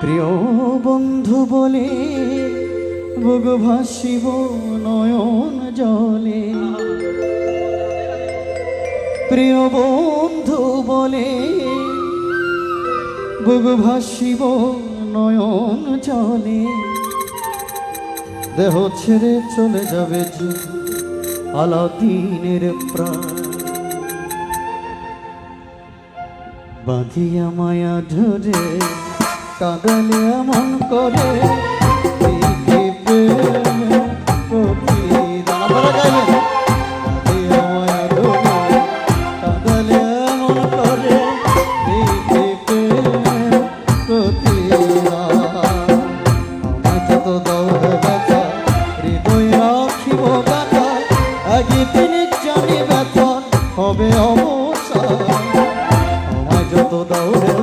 প্রিয় বন্ধু বলে বুক ভাসিব নয়ন জলে, প্রিয় বন্ধু বলে বুক ভাসিব নয়ন জলে। দেহ ছেড়ে চলে যাবে যে আলাদিনের প্রাণ, বাঁধিয়া মায়া ধরে কাঁদালে এমন করে। হবে অবসান, আমায় যত দাও